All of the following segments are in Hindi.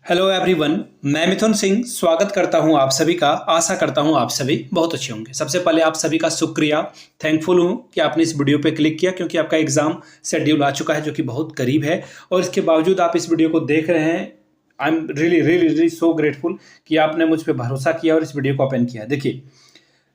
हेलो एवरीवन, मैं मिथुन सिंह स्वागत करता हूं आप सभी का। आशा करता हूं आप सभी बहुत अच्छे होंगे। सबसे पहले आप सभी का शुक्रिया, थैंकफुल हूं कि आपने इस वीडियो पे क्लिक किया, क्योंकि आपका एग्जाम शेड्यूल आ चुका है जो कि बहुत करीब है और इसके बावजूद आप इस वीडियो को देख रहे हैं। I am really so grateful कि आपने मुझ पर भरोसा किया और इस वीडियो को ओपन किया। देखिए,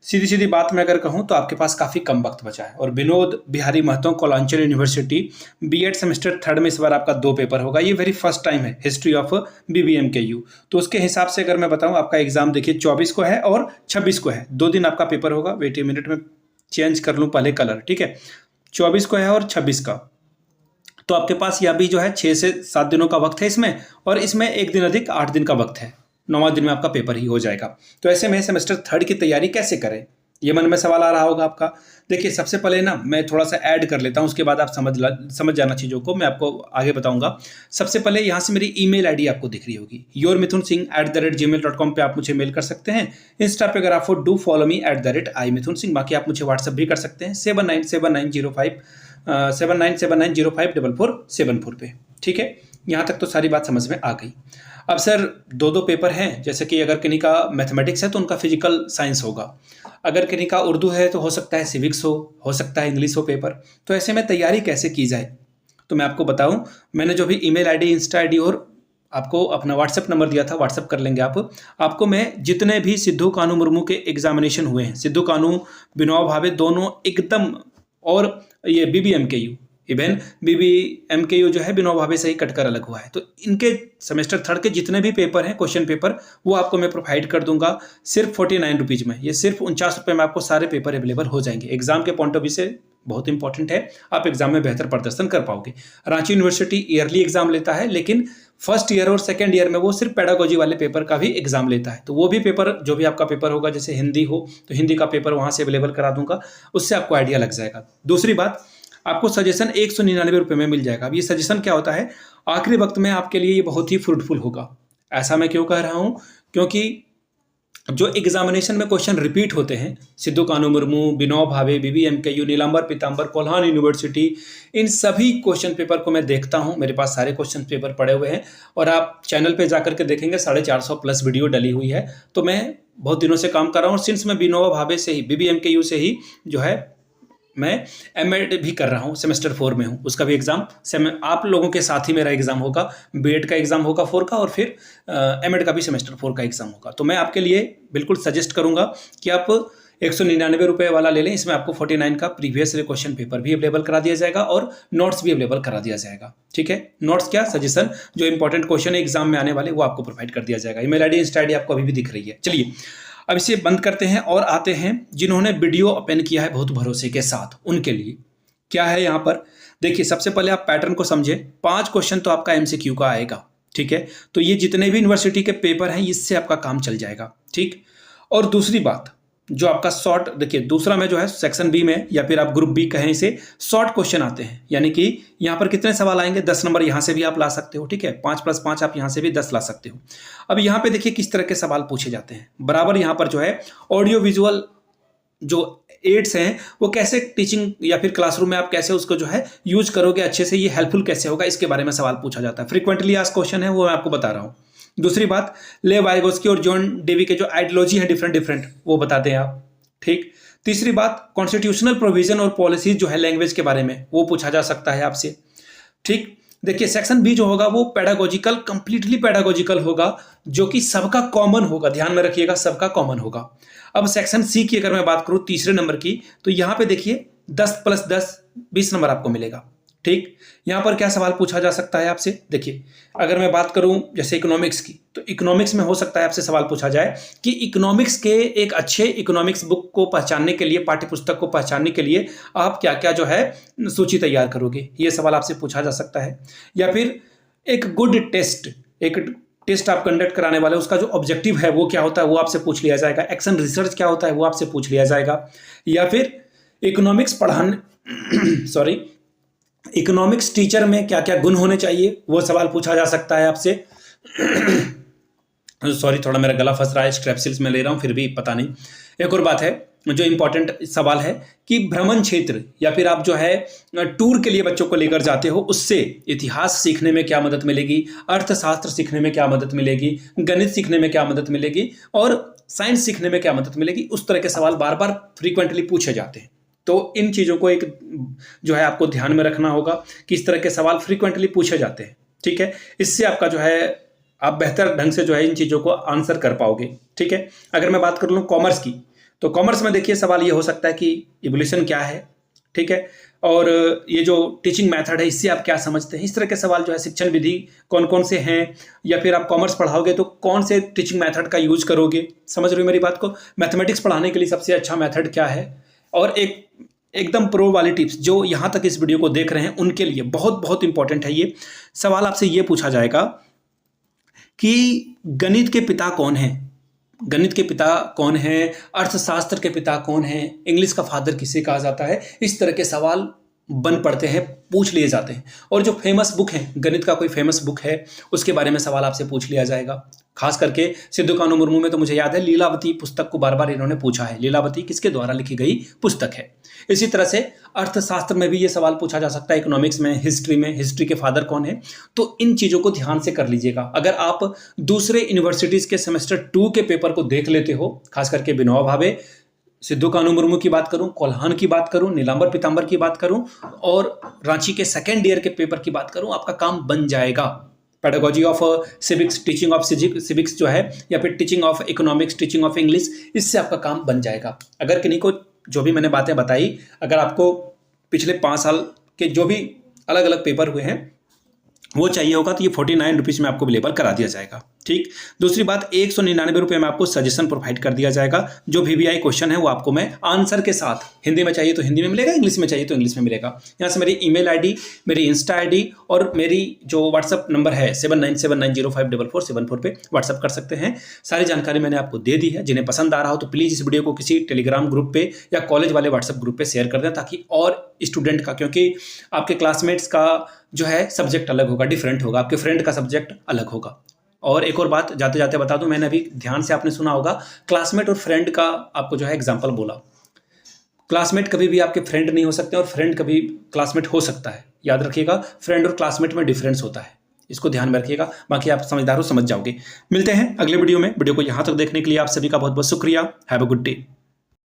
सीधी सीधी बात मैं अगर कहूं तो आपके पास काफ़ी कम वक्त बचा है और Vinod Bihari Mahto Kolanchal university B Ed semester third में इस बार आपका 2 पेपर होगा। ये वेरी फर्स्ट टाइम है हिस्ट्री ऑफ बीबीएमकेयू। तो उसके हिसाब से अगर मैं बताऊं, आपका एग्जाम देखिए 24 को है और 26 को है। 2 दिन आपका पेपर होगा। वेट ए मिनट में चेंज कर लूँ पहले कलर, ठीक है। 24 को है और 26 का, तो आपके पास यह भी जो है 6 से 7 दिनों का वक्त है इसमें, और इसमें 1 दिन अधिक 8 दिन का वक्त है। 9वां दिन में आपका पेपर ही हो जाएगा। तो ऐसे में सेमेस्टर थर्ड की तैयारी कैसे करें, ये मन में सवाल आ रहा होगा आपका। देखिए, सबसे पहले ना मैं थोड़ा सा ऐड कर लेता हूँ, उसके बाद आप समझ जाना चीज़ों को, मैं आपको आगे बताऊंगा। सबसे पहले यहाँ से मेरी ईमेल आईडी आपको दिख रही होगी, yourmithunsingh@gmail.com पे आप मुझे मेल कर सकते हैं। इंस्टा पे अगर आप हो डू फॉलो मी @imithunsingh। बाकी आप मुझे व्हाट्सअप भी कर सकते हैं 7979054474 पे। ठीक है, यहाँ तक तो सारी बात समझ में आ गई। अब सर 2 पेपर हैं, जैसे कि अगर किन्हीं का मैथमेटिक्स है तो उनका फिजिकल साइंस होगा, अगर किन्हीं का उर्दू है तो हो सकता है सिविक्स हो सकता है इंग्लिश हो पेपर। तो ऐसे में तैयारी कैसे की जाए, तो मैं आपको बताऊं, मैंने जो भी ईमेल आईडी, इंस्टा आईडी और आपको अपना व्हाट्सएप नंबर दिया था, व्हाट्सएप कर लेंगे आपको मैं जितने भी सिद्धू कानू मुर्मू के एग्जामिनेशन हुए हैं, सिद्धू कानू विनोबा भावे दोनों एकदम, और ये बीबीएमकेयू, इवन बीबीएमकेयू जो है विनोबा भावे से ही कटकर अलग हुआ है। तो इनके सेमेस्टर थर्ड के जितने भी पेपर हैं, क्वेश्चन पेपर, वो आपको मैं प्रोवाइड कर दूंगा सिर्फ 49 रुपीज़ में। ये सिर्फ 49 रुपये में आपको सारे पेपर अवेलेबल हो जाएंगे। एग्जाम के पॉइंट ऑफ व्यू से बहुत इंपॉर्टेंट है, आप एग्जाम में बेहतर प्रदर्शन कर पाओगे। रांची यूनिवर्सिटी ईयरली एग्जाम लेता है, लेकिन फर्स्ट ईयर और सेकेंड ईयर में वो सिर्फ पेडागोजी वाले पेपर का भी एग्जाम लेता है। तो वो भी पेपर, जो भी आपका पेपर होगा, जैसे हिंदी हो तो हिंदी का पेपर वहाँ से अवेलेबल करा दूंगा, उससे आपको आइडिया लग जाएगा। दूसरी बात, आपको सजेशन 199 रुपये में मिल जाएगा। अब ये सजेशन क्या होता है, आखिरी वक्त में आपके लिए ये बहुत ही फ्रूटफुल होगा। ऐसा मैं क्यों कह रहा हूँ, क्योंकि जो एग्जामिनेशन में क्वेश्चन रिपीट होते हैं, सिद्धू कानू मुर्मू, विनोबा भावे, बीबीएमकेयू, नीलांबर पीतांबर, कोल्हान यूनिवर्सिटी, इन सभी क्वेश्चन पेपर को मैं देखता हूं। मेरे पास सारे क्वेश्चन पेपर पड़े हुए हैं और आप चैनल पे जाकर के देखेंगे 450 प्लस वीडियो डली हुई है। तो मैं बहुत दिनों से काम कर रहा हूँ, और सिंस मैं विनोबा भावे से ही, बीबीएमकेयू से ही जो है मैं एमएड भी कर रहा हूँ, सेमेस्टर 4 में हूँ। उसका भी एग्जाम आप लोगों के साथ ही मेरा एग्जाम होगा। बीएड का एग्जाम होगा 4 का, और फिर एमएड का भी सेमेस्टर 4 का एग्जाम होगा। तो मैं आपके लिए बिल्कुल सजेस्ट करूंगा कि आप 199 रुपये वाला ले लें। इसमें आपको 49 का प्रीवियस क्वेश्चन पेपर भी अवेलेबल करा दिया जाएगा और नोट्स भी अवेलेबल करा दिया जाएगा। ठीक है, नोट्स क्या, सजेशन, जो इंपॉर्टेंट क्वेश्चन है एग्जाम में आने वाले, वो आपको प्रोवाइड कर दिया जाएगा। ईमेल आईडी, इंस्टा आईडी आपको अभी भी दिख रही है। चलिए, अब इसे बंद करते हैं और आते हैं जिन्होंने वीडियो ओपन किया है बहुत भरोसे के साथ, उनके लिए क्या है यहाँ पर। देखिए, सबसे पहले आप पैटर्न को समझे। 5 क्वेश्चन तो आपका एमसीक्यू का आएगा, ठीक है। तो ये जितने भी यूनिवर्सिटी के पेपर हैं, इससे आपका काम चल जाएगा, ठीक। और दूसरी बात, जो आपका शॉर्ट, देखिए दूसरा में जो है सेक्शन बी में, या फिर आप ग्रुप बी कहें इसे, शॉर्ट क्वेश्चन आते हैं। यानी कि यहाँ पर कितने सवाल आएंगे, 10 नंबर यहाँ से भी आप ला सकते हो, ठीक है। 5+5 आप यहाँ से भी 10 ला सकते हो। अब यहाँ पे देखिए किस तरह के सवाल पूछे जाते हैं। बराबर यहाँ पर जो है ऑडियो विजुअल जो एड्स हैं, वो कैसे टीचिंग या फिर क्लासरूम में आप कैसे उसको जो है यूज करोगे अच्छे से, ये हेल्पफुल कैसे होगा, इसके बारे में सवाल पूछा जाता है। फ्रीक्वेंटली आस्क्ड क्वेश्चन है, वो मैं आपको बता रहा हूँ। दूसरी बात, लेव वाइगोस्की और जॉन डेवी के जो आइडियोलॉजी है डिफरेंट, वो बताते हैं आप, ठीक। तीसरी बात, कॉन्स्टिट्यूशनल प्रोविजन और पॉलिसीज जो है लैंग्वेज के बारे में, वो पूछा जा सकता है आपसे, ठीक। देखिए, सेक्शन बी जो होगा वो पेडागोजिकल, कंप्लीटली पेडागोजिकल होगा, जो कि सबका कॉमन होगा। ध्यान में रखिएगा, सबका कॉमन होगा। अब सेक्शन सी की अगर मैं बात करूं, तीसरे नंबर की, तो यहां पे देखिए 10+10 20 नंबर आपको मिलेगा, ठीक। यहां पर क्या सवाल पूछा जा सकता है आपसे, देखिए अगर मैं बात करूं जैसे इकोनॉमिक्स की, तो इकोनॉमिक्स में हो सकता है आपसे सवाल पूछा जाए कि इकोनॉमिक्स के एक अच्छे इकोनॉमिक्स बुक को पहचानने के लिए, पाठ्य पुस्तक को पहचानने के लिए आप क्या क्या जो है सूची तैयार करोगे, ये सवाल आपसे पूछा जा सकता है। या फिर एक गुड टेस्ट, एक टेस्ट आप कंडक्ट कराने वाले, उसका जो ऑब्जेक्टिव है वो क्या होता है, वो आपसे पूछ लिया जाएगा। एक्शन रिसर्च क्या होता है, वो आपसे पूछ लिया जाएगा। या फिर इकोनॉमिक्स पढ़ाने इकोनॉमिक्स टीचर में क्या क्या गुण होने चाहिए, वो सवाल पूछा जा सकता है आपसे। सॉरी, थोड़ा मेरा गला फंस रहा है, स्ट्रेप्सिल्स में ले रहा हूँ, फिर भी पता नहीं। एक और बात है, जो इम्पोर्टेंट सवाल है कि भ्रमण क्षेत्र या फिर आप जो है टूर के लिए बच्चों को लेकर जाते हो, उससे इतिहास सीखने में क्या मदद मिलेगी, अर्थशास्त्र सीखने में क्या मदद मिलेगी, गणित सीखने में क्या मदद मिलेगी और साइंस सीखने में क्या मदद मिलेगी, उस तरह के सवाल बार बार फ्रीक्वेंटली पूछे जाते हैं। तो इन चीज़ों को एक जो है आपको ध्यान में रखना होगा कि इस तरह के सवाल फ्रीक्वेंटली पूछे जाते हैं। ठीक है, इससे आपका जो है आप बेहतर ढंग से जो है इन चीज़ों को आंसर कर पाओगे। ठीक है, अगर मैं बात कर लूँ कॉमर्स की, तो कॉमर्स में देखिए सवाल ये हो सकता है कि इवोल्यूशन क्या है, ठीक है, और ये जो टीचिंग मेथड है इससे आप क्या समझते हैं। इस तरह के सवाल जो है शिक्षण विधि कौन कौन से हैं, या फिर आप कॉमर्स पढ़ाओगे तो कौन से टीचिंग मेथड का यूज करोगे, समझ रहे हो मेरी बात को। मैथमेटिक्स पढ़ाने के लिए सबसे अच्छा मेथड क्या है, और एकदम प्रो वाली टिप्स जो यहाँ तक इस वीडियो को देख रहे हैं उनके लिए बहुत बहुत इंपॉर्टेंट है। ये सवाल आपसे ये पूछा जाएगा कि गणित के पिता कौन है, गणित के पिता कौन है, अर्थशास्त्र के पिता कौन है, इंग्लिश का फादर किसे कहा जाता है। इस तरह के सवाल बन पड़ते हैं, पूछ लिए जाते हैं। और जो फेमस बुक है, गणित का कोई फेमस बुक है उसके बारे में सवाल आपसे पूछ लिया जाएगा। खास करके सिद्धू कानू मुर्मू में तो मुझे याद है लीलावती पुस्तक को बार बार इन्होंने पूछा है, लीलावती किसके द्वारा लिखी गई पुस्तक है। इसी तरह से अर्थशास्त्र में भी ये सवाल पूछा जा सकता है, इकोनॉमिक्स में, हिस्ट्री में, हिस्ट्री के फादर कौन है। तो इन चीज़ों को ध्यान से कर लीजिएगा। अगर आप दूसरे यूनिवर्सिटीज़ के सेमेस्टर 2 के पेपर को देख लेते हो, खास करके विनोबा भावे, सिद्धू कानू मुर्मू की बात करूं, कोल्हान की बात करूं, नीलांबर पीतांबर की बात करूं और रांची के सेकेंड ईयर के पेपर की बात करूं, आपका काम बन जाएगा। Pedagogy of civics, teaching of civics जो है, या फिर teaching of economics, teaching of English, इससे आपका काम बन जाएगा। अगर किन्हीं को जो भी मैंने बातें बताई, अगर आपको पिछले 5 साल के जो भी अलग अलग पेपर हुए हैं वो चाहिए होगा तो ये 49 रुपीज़ में आपको अवेलेबल करा दिया जाएगा। ठीक, दूसरी बात 199 रुपये में आपको सजेशन प्रोवाइड कर दिया जाएगा। जो VVI क्वेश्चन है वो आपको मैं आंसर के साथ, हिंदी में चाहिए तो हिंदी में मिलेगा, इंग्लिश में चाहिए तो इंग्लिश में मिलेगा। यहाँ से मेरी ईमेल ID, मेरी इंस्टा ID और मेरी जो व्हाट्सअप नंबर है 7979054474 पे व्हाट्सअप कर सकते हैं। सारी जानकारी मैंने आपको दे दी है। जिन्हें पसंद आ रहा हो तो प्लीज़ इस वीडियो को किसी टेलीग्राम ग्रुप पे या कॉलेज वाले व्हाट्सअप ग्रुप पे शेयर कर दें, ताकि और स्टूडेंट का, क्योंकि आपके क्लासमेट्स का जो है सब्जेक्ट अलग होगा, डिफरेंट होगा, आपके फ्रेंड का सब्जेक्ट अलग होगा। और एक और बात जाते जाते बता दूं, मैंने अभी ध्यान से आपने सुना होगा क्लासमेट और फ्रेंड का आपको जो है एग्जांपल बोला। क्लासमेट कभी भी आपके फ्रेंड नहीं हो सकते और फ्रेंड कभी क्लासमेट हो सकता है। याद रखिएगा, फ्रेंड और क्लासमेट में डिफरेंस होता है, इसको ध्यान में रखिएगा। बाकी आप समझदार हो, समझ जाओगे। मिलते हैं अगले वीडियो में। वीडियो को यहाँ तक देखने के लिए आप सभी का बहुत बहुत शुक्रिया। Have a good day.